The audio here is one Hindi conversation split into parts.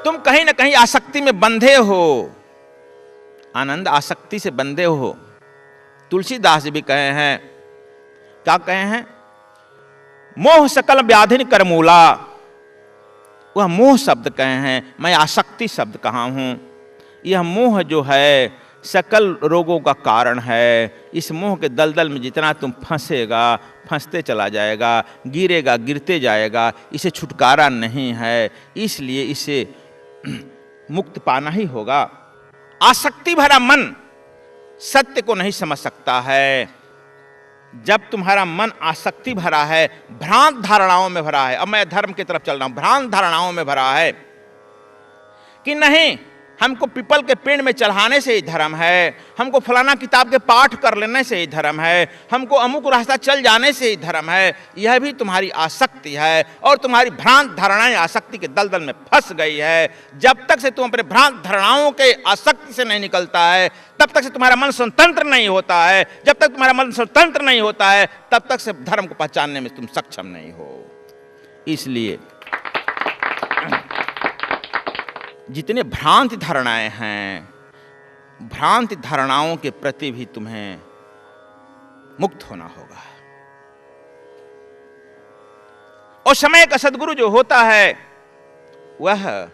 तुम कहीं ना कहीं आसक्ति में बंधे हो। आनंद आसक्ति से बंधे हो। तुलसीदास जी भी कहे हैं, क्या कहे हैं? मोह सकल व्याधिन करमूला। वह मोह शब्द कहे हैं, मैं आसक्ति शब्द कहा हूं। यह मोह जो है सकल रोगों का कारण है। इस मोह के दलदल में जितना तुम फंसेगा, फंसते चला जाएगा, गिरेगा, गिरते जाएगा। इसे छुटकारा नहीं है, इसलिए इसे मुक्त पाना ही होगा। आसक्ति भरा मन सत्य को नहीं समझ सकता है। जब तुम्हारा मन आसक्ति भरा है, भ्रांत धारणाओं में भरा है, अब मैं धर्म की तरफ चल रहा हूं, भ्रांत धारणाओं में भरा है कि नहीं हमको पीपल के पेड़ में चढ़ाने से ही धर्म है, हमको फलाना किताब के पाठ कर लेने से ही धर्म है, हमको अमुक रास्ता चल जाने से ही धर्म है। यह भी तुम्हारी आसक्ति है और तुम्हारी भ्रांत धारणाएं आसक्ति के दलदल में फंस गई है। जब तक से तुम अपने भ्रांत धारणाओं के आसक्ति से नहीं निकलता है, तब तक से तुम्हारा मन स्वतंत्र नहीं होता है। जब तक तुम्हारा मन स्वतंत्र नहीं होता है, तब तक से धर्म को पहचानने में तुम सक्षम नहीं हो। इसलिए जितने भ्रांत धारणाएं हैं, भ्रांत धारणाओं के प्रति भी तुम्हें मुक्त होना होगा। और समय का सद्गुरु जो होता है वह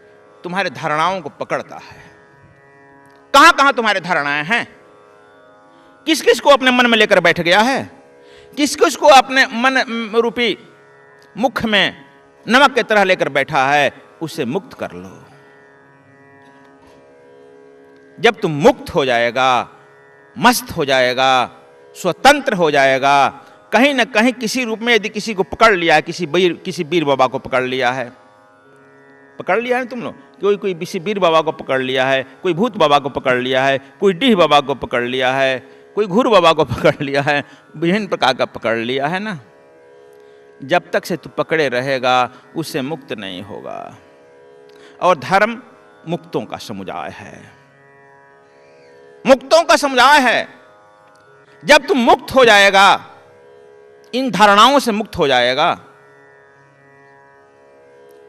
तुम्हारे धारणाओं को पकड़ता है। कहां कहां तुम्हारे धारणाएं हैं? किस किस को अपने मन में लेकर बैठ गया है? किस किस को अपने मन रूपी मुख में नमक की तरह लेकर बैठा है? उसे मुक्त कर लो। जब तुम मुक्त हो जाएगा, मस्त हो जाएगा, स्वतंत्र हो जाएगा, कहीं ना कहीं किसी रूप में यदि किसी को पकड़ लिया है, किसी वीर बाबा को पकड़ लिया है, पकड़ लिया है तुम लोग, कोई किसी वीर बाबा को पकड़ लिया है, कोई भूत बाबा को पकड़ लिया है, कोई डीह बाबा को पकड़ लिया है, कोई घूर बाबा को पकड़ लिया है, विभिन्न प्रकार का पकड़ लिया है ना। जब तक से तू पकड़े रहेगा उससे मुक्त नहीं होगा। और धर्म मुक्तों का समुदाय है, मुक्तों का समुदाय है। जब तुम मुक्त हो जाएगा, इन धारणाओं से मुक्त हो जाएगा,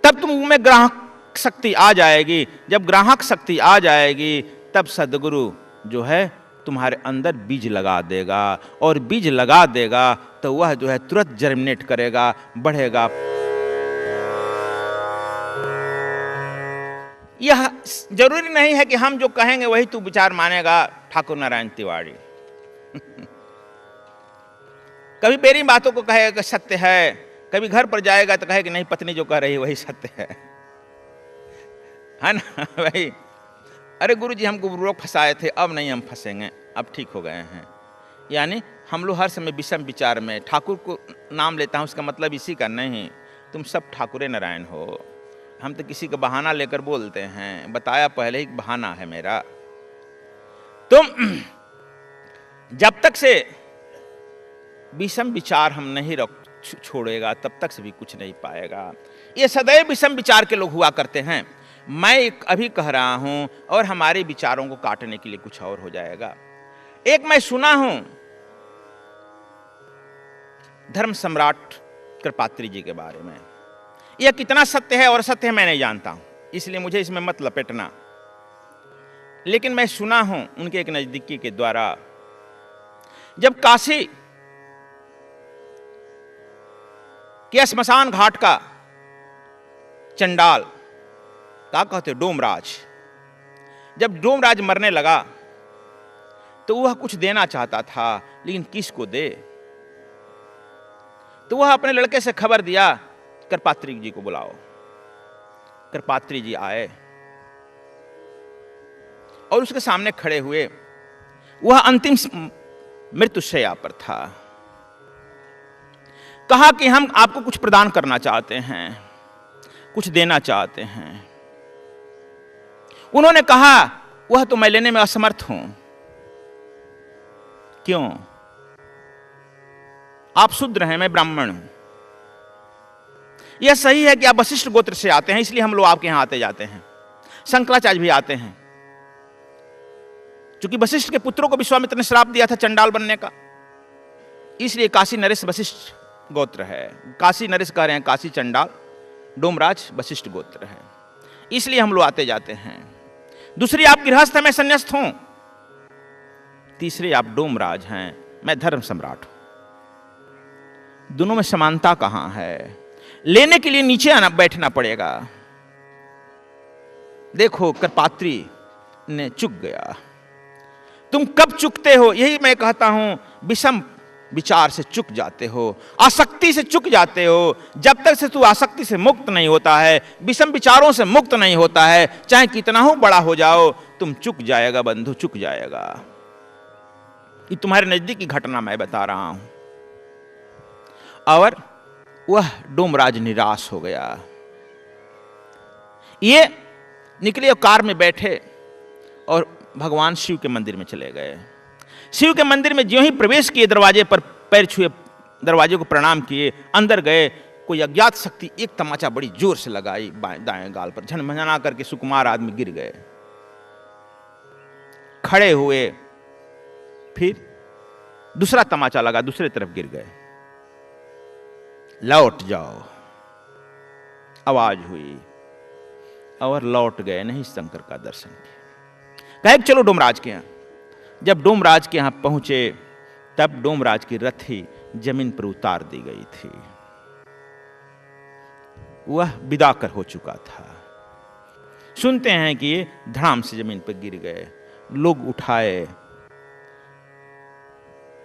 तब तुम में ग्राहक शक्ति आ जाएगी। जब ग्राहक शक्ति आ जाएगी, तब सद्गुरु जो है तुम्हारे अंदर बीज लगा देगा, और बीज लगा देगा तो वह जो है तुरंत जर्मिनेट करेगा, बढ़ेगा। यह जरूरी नहीं है कि हम जो कहेंगे वही तू विचार मानेगा। ठाकुर नारायण तिवारी कभी मेरी बातों को कहेगा कि सत्य है, कभी घर पर जाएगा तो कहे कि नहीं पत्नी जो कह रही वही सत्य है ना भाई। अरे गुरुजी हमको रोक फंसाए थे, अब नहीं हम फंसेंगे, अब ठीक हो गए हैं। यानी हम लोग हर समय विषम विचार में, ठाकुर को नाम लेता हूं उसका मतलब इसी का नहीं, तुम सब ठाकुरे नारायण हो। हम तो किसी का बहाना लेकर बोलते हैं, बताया पहले ही बहाना है मेरा। तुम जब तक से विषम विचार हम नहीं छोड़ेगा, तब तक से भी कुछ नहीं पाएगा। ये सदैव विषम विचार के लोग हुआ करते हैं। मैं अभी कह रहा हूं और हमारे विचारों को काटने के लिए कुछ और हो जाएगा। एक मैं सुना हूं धर्म सम्राट कृपात्री जी के बारे में। यह कितना सत्य है और असत्य है मैं नहीं जानता हूं, इसलिए मुझे इसमें मत लपेटना। लेकिन मैं सुना हूं उनके एक नजदीकी के द्वारा, जब काशी के श्मशान घाट का चंडाल, क्या कहते डोमराज, जब डोमराज मरने लगा तो वह कुछ देना चाहता था, लेकिन किसको दे? तो वह अपने लड़के से खबर दिया, कृपात्री जी को बुलाओ। कृपात्री जी आए और उसके सामने खड़े हुए। वह अंतिम मृत्युशैया पर था। कहा कि हम आपको कुछ प्रदान करना चाहते हैं, कुछ देना चाहते हैं। उन्होंने कहा वह तो मैं लेने में असमर्थ हूं। क्यों? आप शूद्र हैं, मैं ब्राह्मण हूं। यह सही है कि आप वशिष्ठ गोत्र से आते हैं, इसलिए हम लोग आपके यहां आते जाते हैं। शंकराचार्य भी आते हैं, क्योंकि वशिष्ठ के पुत्रों को विश्वामित्र ने श्राप दिया था चंडाल बनने का, इसलिए काशी नरेश वशिष्ठ गोत्र है। काशी नरेश कह रहे हैं, काशी चंडाल, डोमराज वशिष्ठ गोत्र है। इसलिए हम लोग आते जाते हैं। दूसरी, आप गृहस्थ हैं, मैं संन्यास्त हूं। तीसरे, आप डोमराज हैं, मैं धर्म सम्राट हूं। दोनों में समानता कहां है? लेने के लिए नीचे आना बैठना पड़ेगा। देखो, करपात्री ने चुक गया। तुम कब चुकते हो? यही मैं कहता हूं, विषम विचार से चुक जाते हो, आसक्ति से चुक जाते हो। जब तक से तू आसक्ति से मुक्त नहीं होता है, विषम विचारों से मुक्त नहीं होता है, चाहे कितना हो बड़ा हो जाओ, तुम चुक जाएगा बंधु, चुक जाएगा। ये तुम्हारे नजदीक की घटना मैं बता रहा हूं। और वह डोमराज निराश हो गया। ये निकले और कार में बैठे और भगवान शिव के मंदिर में चले गए। शिव के मंदिर में ज्यों ही प्रवेश किए, दरवाजे पर पैर छुए, दरवाजे को प्रणाम किए, अंदर गए, कोई अज्ञात शक्ति एक तमाचा बड़ी जोर से लगाई दाएं गाल पर, झनझना करके सुकुमार आदमी गिर गए। खड़े हुए, फिर दूसरा तमाचा लगा, दूसरे तरफ गिर गए। लौट जाओ, आवाज हुई और लौट गए, नहीं शंकर का दर्शन किया। कहे चलो डोमराज के यहां। जब डोमराज के यहां पहुंचे, तब डोमराज की रथी जमीन पर उतार दी गई थी। वह विदा कर हो चुका था। सुनते हैं कि ये धड़ाम से जमीन पर गिर गए, लोग उठाए।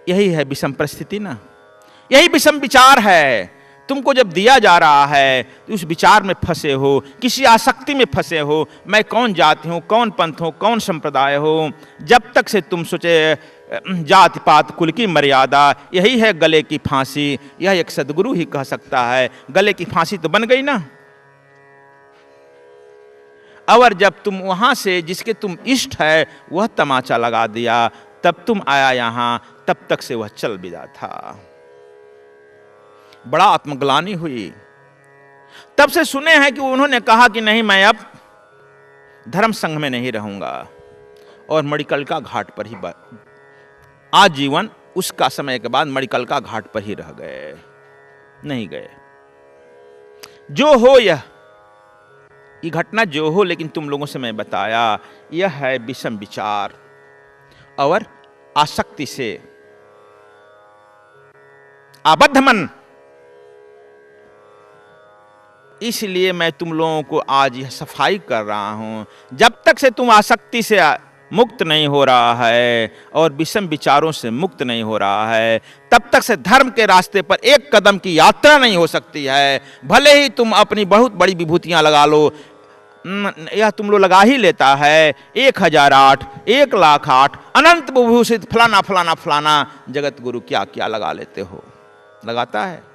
यही है विषम परिस्थिति ना, यही विषम विचार है। तुमको जब दिया जा रहा है तो उस विचार में फंसे हो, किसी आसक्ति में फंसे हो, मैं कौन जाति हूं, कौन पंथ हूं, कौन संप्रदाय हो। जब तक से तुम सोचे जाति पात कुल की मर्यादा, यही है गले की फांसी। यह एक सदगुरु ही कह सकता है। गले की फांसी तो बन गई ना। और जब तुम वहां से जिसके तुम इष्ट है वह तमाचा लगा दिया, तब तुम आया यहां, तब तक से वह चल विदा था। बड़ा आत्मग्लानि हुई। तब से सुने हैं कि उन्होंने कहा कि नहीं, मैं अब धर्म संघ में नहीं रहूंगा, और मणिकलका घाट पर ही आजीवन, उसका समय के बाद मणिकलका घाट पर ही रह गए, नहीं गए। जो हो यह घटना जो हो, लेकिन तुम लोगों से मैं बताया, यह है विषम विचार और आसक्ति से आबद्ध मन। इसलिए मैं तुम लोगों को आज यह सफाई कर रहा हूं। जब तक से तुम आसक्ति से मुक्त नहीं हो रहा है और विषम विचारों से मुक्त नहीं हो रहा है, तब तक से धर्म के रास्ते पर एक कदम की यात्रा नहीं हो सकती है। भले ही तुम अपनी बहुत बड़ी विभूतियां लगा लो, यह तुम लोग लगा ही लेता है। 1008, 1,08,000 अनंत विभूषित फलाना फलाना फलाना जगत गुरु क्या क्या लगा लेते हो, लगाता है।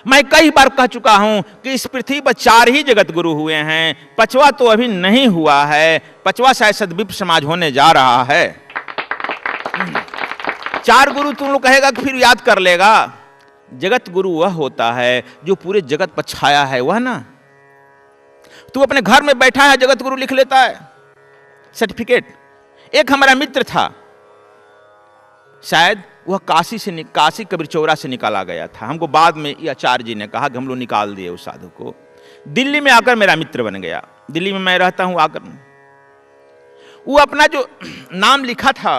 मैं कई बार कह चुका हूं कि इस पृथ्वी पर 4 ही जगत गुरु हुए हैं, 5वां तो अभी नहीं हुआ है। 5वां शायद सद्विप समाज होने जा रहा है। 4 गुरु तुम लोग कहेगा कि फिर याद कर लेगा। जगत गुरु वह होता है जो पूरे जगत पर छाया है, वह ना। तू अपने घर में बैठा है, जगत गुरु लिख लेता है सर्टिफिकेट। एक हमारा मित्र था, शायद वह काशी कबीर चौरा से निकाला गया था। हमको बाद में ये आचार्य जी ने कहा कि हम लोग निकाल दिए उस साधु को। दिल्ली में आकर मेरा मित्र बन गया। दिल्ली में मैं रहता हूं आकर, वो अपना जो नाम लिखा था,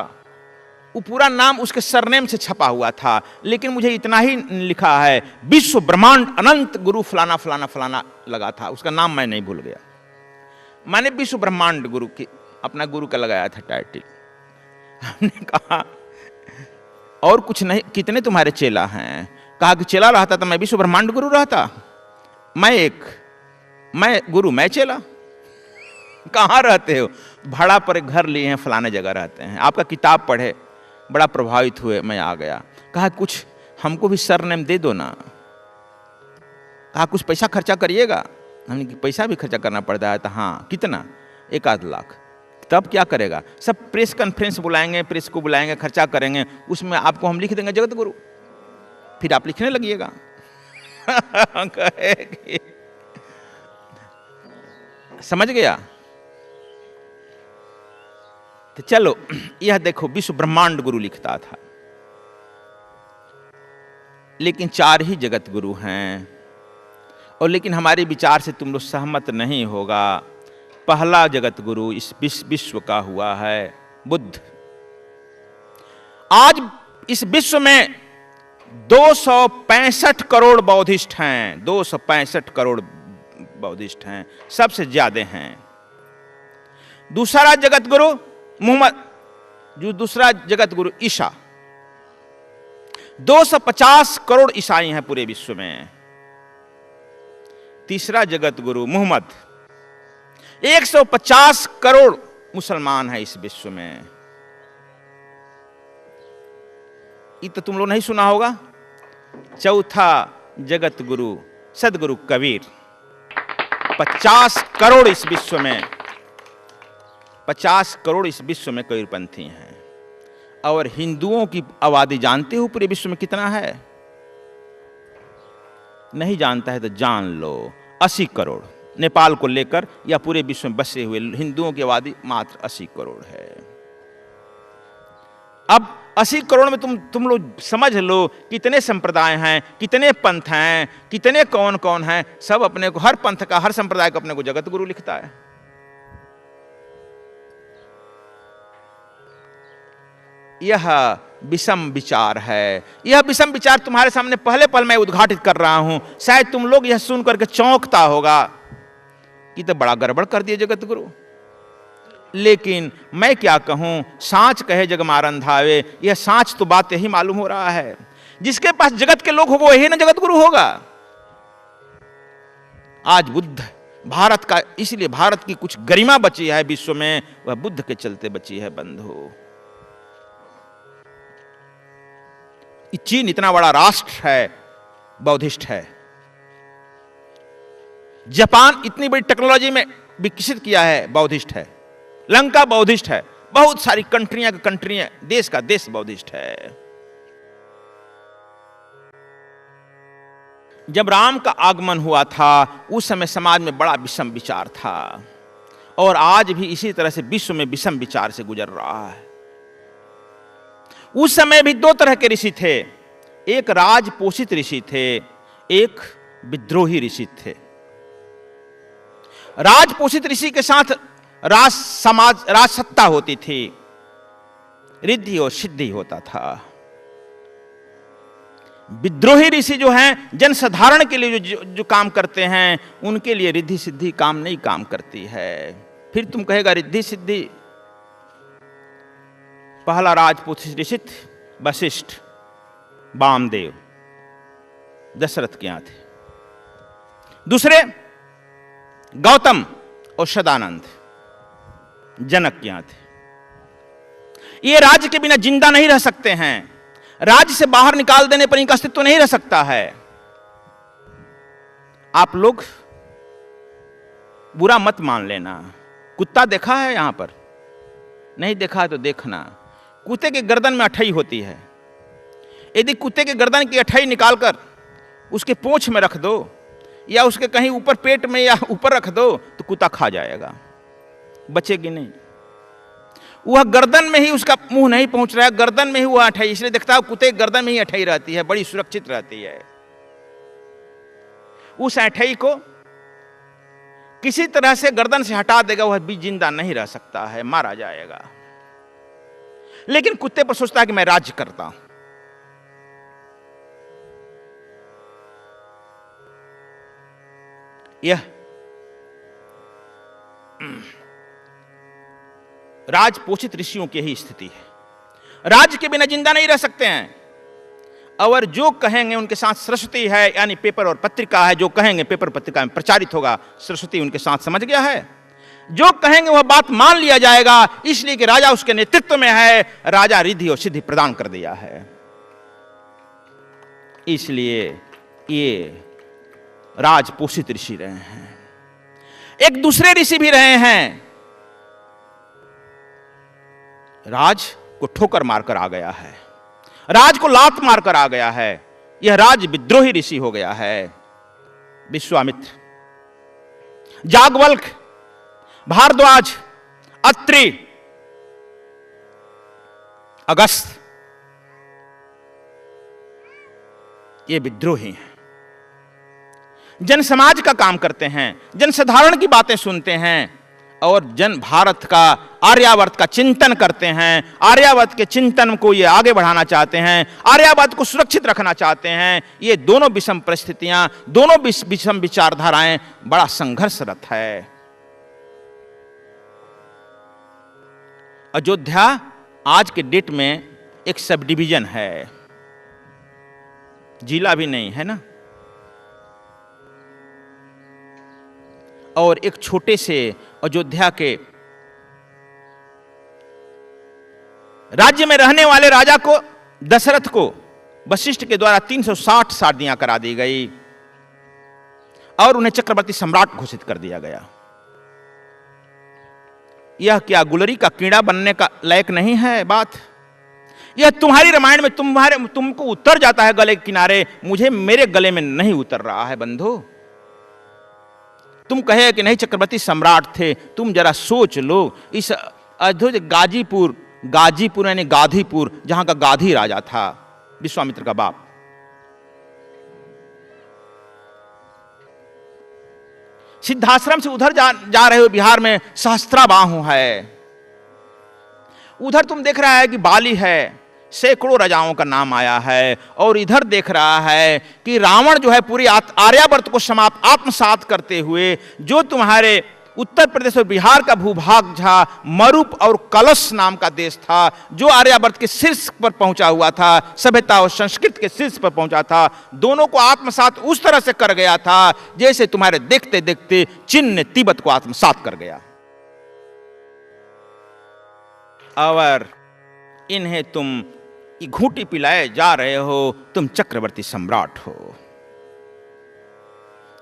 वो पूरा नाम उसके सरनेम से छपा हुआ था, लेकिन मुझे इतना ही लिखा है, विश्व ब्रह्मांड अनंत गुरु फलाना फलाना फलाना लगा था। उसका नाम मैं नहीं भूल गया। मैंने विश्व ब्रह्मांड गुरु की अपना गुरु का लगाया था टाइटल। हमने कहा और कुछ नहीं, कितने तुम्हारे चेला हैं? कहा कि चेला रहता तो मैं विश्व ब्रह्मांड गुरु रहता। मैं गुरु, मैं चेला। कहाँ रहते हो? भाड़ा पर एक घर लिए हैं, फलाने जगह रहते हैं। आपका किताब पढ़े, बड़ा प्रभावित हुए, मैं आ गया। कहा कुछ हमको भी सरनेम दे दो ना। कहा कुछ पैसा खर्चा करिएगा। हमने कि पैसा भी खर्चा करना पड़ता है। तो हाँ, कितना? 1-8 लाख। तब क्या करेगा? सब प्रेस कॉन्फ्रेंस बुलाएंगे, प्रेस को बुलाएंगे, खर्चा करेंगे, उसमें आपको हम लिख देंगे जगत गुरु, फिर आप लिखने लगिएगा। समझ गया? तो चलो, यह देखो विश्व ब्रह्मांड गुरु लिखता था, लेकिन 4 ही जगत गुरु हैं। और लेकिन हमारे विचार से तुम लोग सहमत नहीं होगा। पहला जगत गुरु इस विश्व का हुआ है बुद्ध। आज इस विश्व में 265 करोड़ बौद्धिस्ट हैं, 265 करोड़ बौद्धिस्ट हैं, सबसे ज्यादा हैं। दूसरा जगत गुरु मोहम्मद, जो दूसरा जगत गुरु ईसा, 250 करोड़ ईसाई हैं पूरे विश्व में। तीसरा जगत गुरु मोहम्मद, 150 करोड़ मुसलमान हैं इस विश्व में। ये तो तुम लोग नहीं सुना होगा। चौथा जगत गुरु सदगुरु कबीर, 50 करोड़ इस विश्व में, 50 करोड़ इस विश्व में कबीरपंथी हैं। और हिंदुओं की आबादी जानते हो पूरे विश्व में कितना है? नहीं जानता है तो जान लो, 80 करोड़। नेपाल को लेकर या पूरे विश्व में बसे हुए हिंदुओं की आबादी मात्र 80 करोड़ है। अब 80 करोड़ में तुम लोग समझ लो कितने संप्रदाय हैं, कितने पंथ हैं, कितने कौन कौन हैं। सब अपने को, हर पंथ का, हर संप्रदाय का अपने को जगत गुरु लिखता है। यह विषम विचार है। यह विषम विचार तुम्हारे सामने पहले पल मैं उद्घाटित कर रहा हूं। शायद तुम लोग यह सुन करके चौंकता होगा कि तो बड़ा गड़बड़ कर दिया जगत गुरु। लेकिन मैं क्या कहूं, सांच कहे जग मारन धावे। यह सांच तो बात यही मालूम हो रहा है। जिसके पास जगत के लोग हो वो यही ना जगत गुरु होगा। आज बुद्ध भारत का, इसलिए भारत की कुछ गरिमा बची है विश्व में, वह बुद्ध के चलते बची है बंधु। चीन इतना बड़ा राष्ट्र है, बौद्धिस्ट है। जापान इतनी बड़ी टेक्नोलॉजी में विकसित किया है, बौद्धिस्ट है। लंका बौद्धिस्ट है। बहुत सारी कंट्रियां, देश का देश बौद्धिस्ट है। जब राम का आगमन हुआ था उस समय समाज में बड़ा विषम विचार था, और आज भी इसी तरह से विश्व में विषम विचार से गुजर रहा है। उस समय भी दो तरह के ऋषि थे। एक राज पोषित ऋषि थे, एक विद्रोही ऋषि थे। राज पोषित ऋषि के साथ राज समाज, राज सत्ता होती थी, रिद्धि और सिद्धि होता था। विद्रोही ऋषि जो हैं, जनसाधारण के लिए जो काम करते हैं, उनके लिए रिद्धि सिद्धि काम नहीं काम करती है। फिर तुम कहेगा रिद्धि सिद्धि। पहला राजपूत ऋषि वशिष्ठ, वामदेव, दशरथ के यहां थे। दूसरे गौतम और सदानंद, जनक के यहां थे। ये राज्य के बिना जिंदा नहीं रह सकते हैं। राज्य से बाहर निकाल देने पर इनका अस्तित्व नहीं रह सकता है। आप लोग बुरा मत मान लेना। कुत्ता देखा है यहां पर? नहीं देखा है तो देखना। कुत्ते के गर्दन में अठई होती है। यदि कुत्ते के गर्दन की अठई निकालकर उसके पूंछ में रख दो या उसके कहीं ऊपर पेट में या ऊपर रख दो तो कुत्ता खा जाएगा, बचेगी नहीं। वह गर्दन में ही, उसका मुंह नहीं पहुंच रहा है, गर्दन में ही वह अठई, इसलिए देखता है कुत्ते गर्दन में ही अठई रहती है, बड़ी सुरक्षित रहती है। उस अठई को किसी तरह से गर्दन से हटा देगा, वह भी जिंदा नहीं रह सकता है, मारा जाएगा। लेकिन कुत्ते पर सोचता है कि मैं राज्य करता हूं। यह राजपोषित ऋषियों की ही स्थिति है। राज्य के बिना जिंदा नहीं रह सकते हैं। और जो कहेंगे उनके साथ सरस्वती है, यानी पेपर और पत्रिका है। जो कहेंगे पेपर पत्रिका में प्रचारित होगा, सरस्वती उनके साथ, समझ गया है। जो कहेंगे वह बात मान लिया जाएगा, इसलिए कि राजा उसके नेतृत्व में है। राजा रिद्धि और सिद्धि प्रदान कर दिया है। इसलिए ये राजपोषित ऋषि रहे हैं। एक दूसरे ऋषि भी रहे हैं। राज को ठोकर मारकर आ गया है, राज को लात मारकर आ गया है। यह राज विद्रोही ऋषि हो गया है। विश्वामित्र, जागवल्क, भारद्वाज, अत्रि, अगस्त, ये विद्रोही हैं। जन समाज का काम करते हैं, जन साधारण की बातें सुनते हैं और जन भारत का, आर्यावर्त का चिंतन करते हैं। आर्यावर्त के चिंतन को ये आगे बढ़ाना चाहते हैं, आर्यावर्त को सुरक्षित रखना चाहते हैं। ये दोनों विषम परिस्थितियां, दोनों विषम विचारधाराएं बड़ा संघर्षरत है। अयोध्या आज के डेट में एक सब डिवीजन है, जिला भी नहीं है ना, और एक छोटे से अयोध्या के राज्य में रहने वाले राजा को, दशरथ को, वशिष्ठ के द्वारा 360 शादियां करा दी गई और उन्हें चक्रवर्ती सम्राट घोषित कर दिया गया। यह क्या गुलरी का कीड़ा बनने का लायक नहीं है बात? यह तुम्हारी रामायण में तुमको उतर जाता है गले के किनारे, मुझे मेरे गले में नहीं उतर रहा है बंधु। तुम कहे कि नहीं चक्रवर्ती सम्राट थे, तुम जरा सोच लो, इस गाजीपुर यानी गाधीपुर, जहां का गाधी राजा था, विश्वामित्र का बाप, सिद्धाश्रम से उधर जा रहे हो, बिहार में सहस्त्राबाहु है, उधर तुम देख रहा है कि बाली है, सैकड़ों राजाओं का नाम आया है, और इधर देख रहा है कि रावण जो है पूरी आर्यावर्त को समाप्त आत्मसात करते हुए, जो तुम्हारे उत्तर प्रदेश और बिहार का भूभाग था, मरुप और कलश नाम का देश था, जो आर्यावर्त के शीर्ष पर पहुंचा हुआ था, सभ्यता और संस्कृति के शीर्ष पर पहुंचा था, दोनों को आत्मसात उस तरह से कर गया था जैसे तुम्हारे देखते देखते चीन ने तिब्बत को आत्मसात कर गया। और इन्हें तुम घूंटी पिलाए जा रहे हो, तुम चक्रवर्ती सम्राट हो,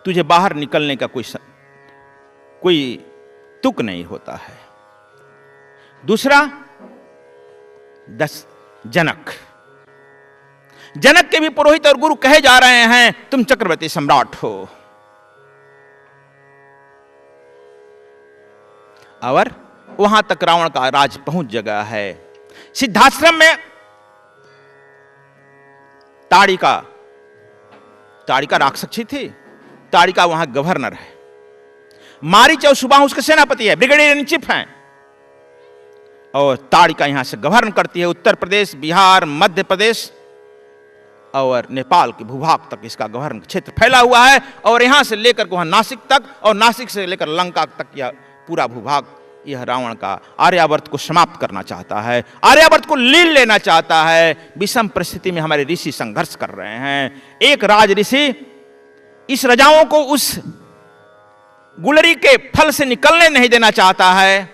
तुझे बाहर निकलने का कोई तुक नहीं होता है। दूसरा, जनक के भी पुरोहित और गुरु कहे जा रहे हैं तुम चक्रवर्ती सम्राट हो, और वहां तक रावण का राज पहुंच जगह है। सिद्धाश्रम में ताड़िका राक्षसी थी, ताड़िका वहां गवर्नर है, मारीच और सुबाहु उसके सेनापति है, ब्रिगेडियर इन चीफ हैं, और ताड़िका यहां से गवर्न करती है। उत्तर प्रदेश, बिहार, मध्य प्रदेश और नेपाल के भूभाग तक इसका गवर्न क्षेत्र फैला हुआ है, और यहां से लेकर वहां नासिक तक, और नासिक से लेकर लंका तक यह पूरा भूभाग, यह रावण का आर्यावर्त को समाप्त करना चाहता है, आर्यावर्त को लील लेना चाहता है। विषम परिस्थिति में हमारे ऋषि संघर्ष कर रहे हैं। एक राज ऋषि इस राजाओं को उस गुलरी के फल से निकलने नहीं देना चाहता है।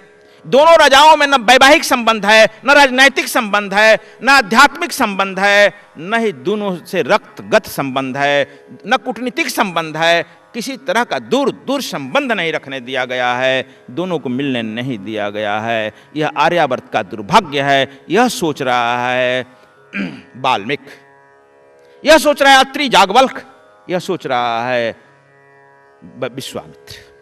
दोनों राजाओं में न वैवाहिक संबंध है, न राजनैतिक संबंध है, न आध्यात्मिक संबंध है, न ही दोनों से रक्तगत संबंध है, न कूटनीतिक संबंध है, किसी तरह का दूर संबंध नहीं रखने दिया गया है, दोनों को मिलने नहीं दिया गया है। यह आर्यावर्त का दुर्भाग्य है। यह सोच रहा है वाल्मीकि, यह सोच रहा है अत्रि याज्ञवल्क्य, यह सोच रहा है विश्वामित्र।